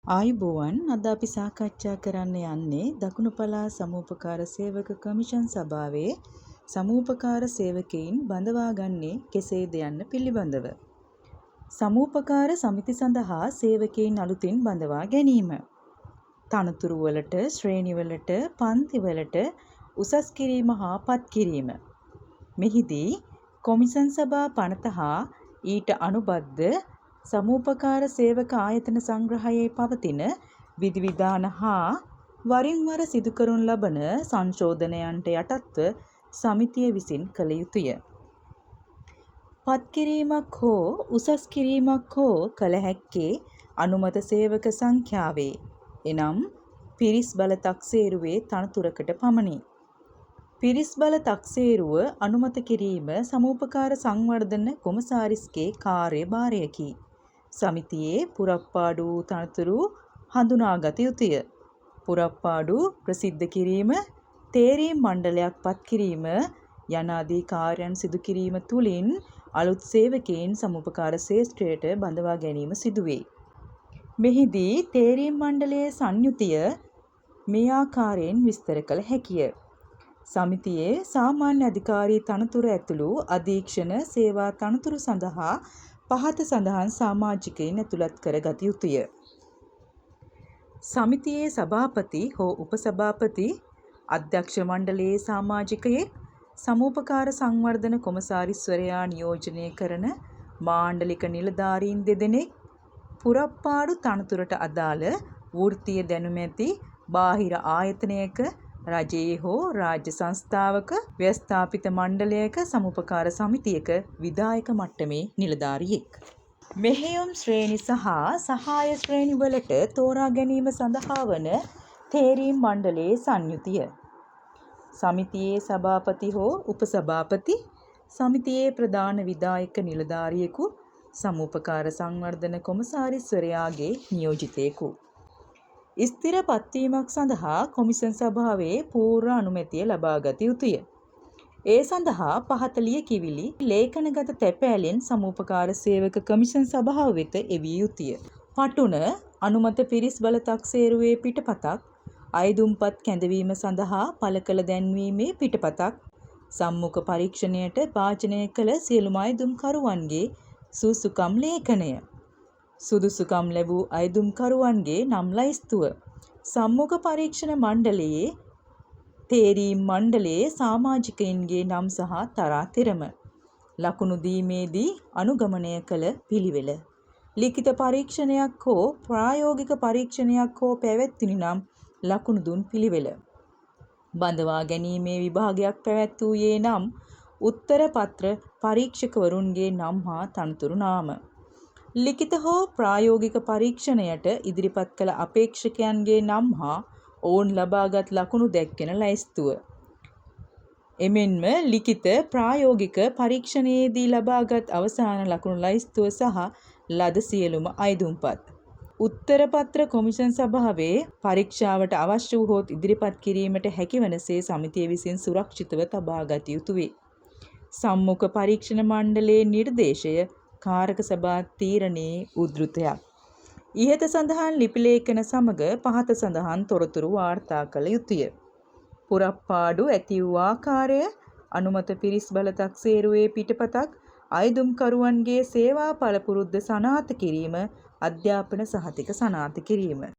ආයුබෝවන් අද අපි සාකච්ඡා කරන්න යන්නේ දකුණු පළාත් සමූපකාර සේවක කමිෂන් සභාවේ සමූපකාර සේවකයින් බඳවාගන්නේ කෙසේද යන්න පිළිබඳව. සමූපකාර සමිති සඳහා සේවකයින් අලුතින් බඳවා ගැනීම. තනතුරු වලට, ශ්‍රේණි වලට, පන්ති වලට උසස් කිරීම හා පත් කිරීම. මෙහිදී කොමිෂන් සභා පනත හා ඊට අනුබද්ධ සමූපකාර සේවක ආයතන සංග්‍රහයේ පවතින විධිවිධාන හා වරින් වර සිදු කරනු ලබන සංශෝධනයන්ට යටත්ව සමිතිය විසින් කළ යුතුය. පත් කිරීමක් හෝ උසස් කිරීමක් හෝ කළ හැක්කේ අනුමත සේවක සංඛ්‍යාවේ එනම් පිරිස් බල තක්සේරුවේ තනතුරකට පමණි. පිරිස් බල තක්සේරුව අනුමත කිරීම සමූපකාර සංවර්ධන කොමසාරිස්ගේ කාර්යභාරයකි. සමිතියේ පුරප්පාඩු තනතුරු හඳුනාගත යුතුය. පුරප්පාඩු ප්‍රසිද්ධ කිරීම, තේරීම් මණ්ඩලයක් පත් කිරීම යනාදී කාර්යයන් සිදු කිරීම තුළින් අලුත් සේවකයන් සමූපකාර ශේෂ්ත්‍රයට බඳවා ගැනීම සිදුවේ. මෙහිදී තේරීම් මණ්ඩලයේ සංයුතිය මේ ආකාරයෙන් විස්තර කළ හැකිය. සමිතියේ සාමාන්‍ය අධිකාරී තනතුර ඇතුළු අධීක්ෂණ සේවා තනතුරු සඳහා පහත සඳහන් සමාජිකයින් ඇතුළත් කරගත යුතුය. සමිතියේ සභාපති හෝ උපසභාපති, අධ්‍යක්ෂ මණ්ඩලයේ සමාජිකයෙක්, සමූපකාර සංවර්ධන කොමසාරිස්වරයා නියෝජනය කරන මාණ්ඩලික නිලධාරීන් දෙදෙනෙක්, පුරප්පාඩු තනතුරට අදාළ වෘත්තීය දැනුම ඇති බාහිර ආයතනයක, රජයේ හෝ රාජ්‍ය සංස්ථාවක, ව්‍යවස්ථාපිත මණ්ඩලයක, සමූපකාර සමිතියක විධායක මට්ටමේ නිලධාරියෙක්. මෙහෙයුම් ශ්‍රේණි සහ සහාය ශ්‍රේණි වලට තෝරා ගැනීම සඳහා වන තේරීම් මණ්ඩලයේ සංයුතිය. සමිතියේ සභාපති හෝ උපසභාපති, සමිතියේ ප්‍රධාන විධායක නිලධාරියෙකු, සමූපකාර සංවර්ධන කොමසාරිස්වරයාගේ නියෝජිතයෙකු. ස්ථිර පත්වීමක් සඳහා කොමිෂන් සභාවේ පූර්ව අනුමැතිය ලබාගත යුතුය. ඒ සඳහා පහත ලියකියවිලි ලේඛනගත තැපෑලෙන් සමූපකාර සේවක කමිෂන් සභාව වෙත එවිය යුතුය. පටුන අනුමත පිරිස් බල තක්සේරුවේ පිටපතක්, අයදුම්පත් කැඳවීම සඳහා පළ කළ දැන්වීමේ පිටපතක්, සම්මුඛ පරීක්ෂණයට භාජනය කළ සියලුම අයදුම්කරුවන්ගේ සුසුකම් ලේඛනය, සුදුසුකම් ලැබූ අයදුම්කරුවන්ගේ නම් ලැයිස්තුව, සම්මුඛ පරීක්ෂණ මණ්ඩලයේ තේරීම් මණ්ඩලයේ සමාජිකයින්ගේ නම් සහ තරාතිරම, ලකුණු දීමේදී අනුගමනය කළ පිළිවෙල, ලිඛිත පරීක්ෂණයක් හෝ ප්‍රායෝගික පරීක්ෂණයක් හෝ පැවැත්විනි නම් ලකුණු දුන් පිළිවෙල, බඳවා ගැනීමේ විභාගයක් පැවැත්වූයේ නම් උත්තර පත්‍ර පරීක්ෂකවරුන්ගේ නම් හා තනතුරු නාම, ලිඛිත හෝ ප්‍රායෝගික පරීක්ෂණයට ඉදිරිපත් කළ අපේක්ෂකයන්ගේ නම් හා ඔවුන් ලබාගත් ලකුණු දැක්වෙන ලැයිස්තුව. එමෙන්ම ලිඛිත ප්‍රායෝගික පරීක්ෂණයේදී ලබාගත් අවසාන ලකුණු ලැයිස්තුව සහ ලද සියලුම අයදුම්පත්. උත්තර පත්‍ර කොමිෂන් සභාවේ පරීක්ෂාවට අවශ්‍ය වූහොත් ඉදිරිපත් කිරීමට හැකිවනසේ සමිතිය විසින් සුරක්ෂිතව තබාගත යුතු වේ. සම්මුඛ පරීක්ෂණ මණ්ඩලයේ නිර්දේශය කාරක සභා තීරණයේ උද්ෘතයක්. ඉහත සඳහන් ලිපි ලේඛන සමග පහත සඳහන් තොරතුරු වාර්තා කළ යුතුය. පුරප්පාඩු ඇති වූ ආකාරය, අනුමත පිරිස් බල තක්සේරුවේ පිටපතක්, අයදුම්කරුවන්ගේ සේවා පළපුරුද්ද සනාථ කිරීම, අධ්‍යාපන සහතික සනාථ කිරීම.